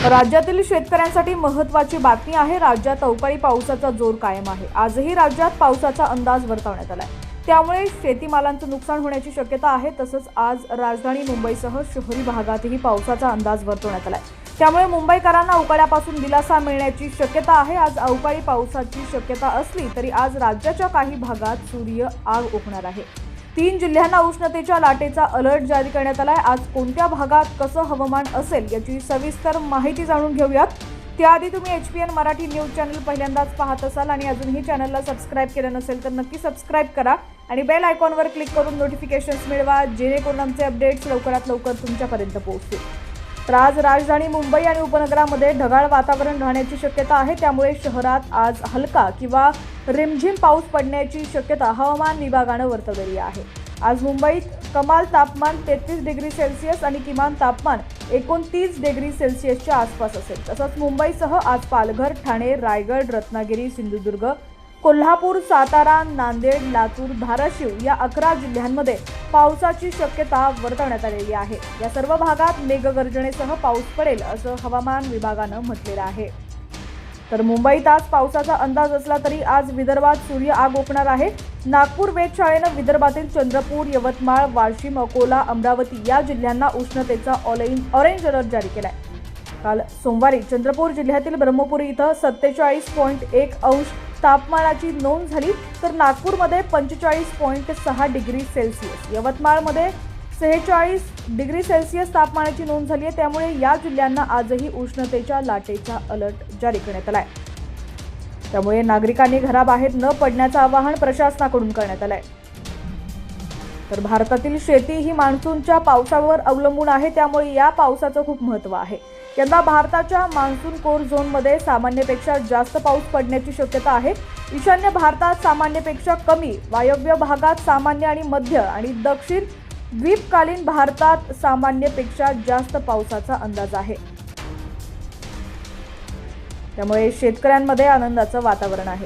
राज्यातील शेतकऱ्यांसाठी महत्त्वाची बातमी आहे। राज्यात अवकाळी पावसाचा जोर कायम आहे। आजही राज्यात पावसाचा अंदाज वर्तवण्यात आलाय, त्यामुळे शेतीमालांचं नुकसान होण्याची शक्यता आहे। तसंच आज राजधानी मुंबईसह शहरी भागातही पावसाचा अंदाज वर्तवण्यात आलाय, त्यामुळे मुंबईकरांना अवकाळ्यापासून दिलासा मिळण्याची शक्यता आहे। आज अवकाळी पावसाची शक्यता असली तरी आज राज्याच्या काही भागात सूर्य आग ओकणार आहे। 3 जिल्ह्यांना उष्णतेच्या लाटेचा अलर्ट जारी करण्यात आलाय। आज कोणत्या भागात कसं हवामान असेल याची सविस्तर माहिती जाणून घेऊयात। त्याआधी तुम्ही HPN मराठी न्यूज चॅनल पहिल्यांदाच पाहत असाल आणि अजूनही चॅनलला सबस्क्राइब केलं नसेल तर नक्की सबस्क्राइब करा आणि बेल आयकॉनवर क्लिक करून नोटिफिकेशन्स मिळवा, जेणेकरून आमचे अपडेट्स लवकरात लवकर तुमच्यापर्यंत पोहोचतील। तर आज राजधानी मुंबई आणि उपनगरामध्ये ढगाळ वातावरण राहण्याची शक्यता आहे, त्यामुळे शहरात आज हलका किंवा रिमझिम पाऊस पडण्याची शक्यता हवामान विभागाने वर्तवली आहे। आज मुंबईत कमाल तापमान 33 डिग्री सेल्सिअस आणि किमान तापमान 29 डिग्री सेल्सिअसच्या आसपास असेल। तसंच मुंबईसह आज पालघर, ठाणे, रायगड, रत्नागिरी, सिंधुदुर्ग, कोल्हापूर, सातारा, नांदेड, लातूर, धाराशिव या 11 जिल्ह्यांमध्ये पावसाची शक्यता वर्तवण्यात आलेली आहे। या सर्व भागात मेघगर्जनेसह पाऊस पडेल असं हवामान विभागानं म्हटलेलं आहे। तर मुंबईत आज पावसाचा अंदाज असला तरी आज विदर्भात सूर्य आग ओकणार आहे। नागपूर वेधशाळेनं विदर्भातील चंद्रपूर, यवतमाळ, वाशिम, अकोला, अमरावती या जिल्ह्यांना उष्णतेचा ऑरेंज अलर्ट जारी केलाय। काल सोमवारी चंद्रपूर जिल्ह्यातील ब्रह्मपुरी इथं 47.1 अंश तापमानाची नोंद झाली, तर नागपूरमध्ये 45.6 डिग्री सेल्सिअस, यवतमाळमध्ये 46 डिग्री सेल्सिअस तापमानाची नोंद झाली आहे। त्यामुळे या जिल्ह्यांना आजही उष्णतेच्या लाटेचा अलर्ट जारी करण्यात आलाय। त्यामुळे नागरिकांनी घराबाहेर न पडण्याचं आवाहन प्रशासनाकडून करण्यात आलंय। तर भारतातील शेती ही मान्सूनच्या पावसावर अवलंबून आहे, त्यामुळे या पावसाचं खूप महत्त्व आहे। यंदा भारताच्या मान्सून कोर झोनमध्ये सामान्यपेक्षा जास्त पाऊस पडण्याची शक्यता आहे। ईशान्य भारतात सामान्यपेक्षा कमी, वायव्य भागात सामान्य आणि मध्य आणि दक्षिण द्वीपकालीन भारतात सामान्यपेक्षा जास्त पावसाचा अंदाज आहे। त्यामुळे शेतकऱ्यांमध्ये आनंदाचं वातावरण आहे।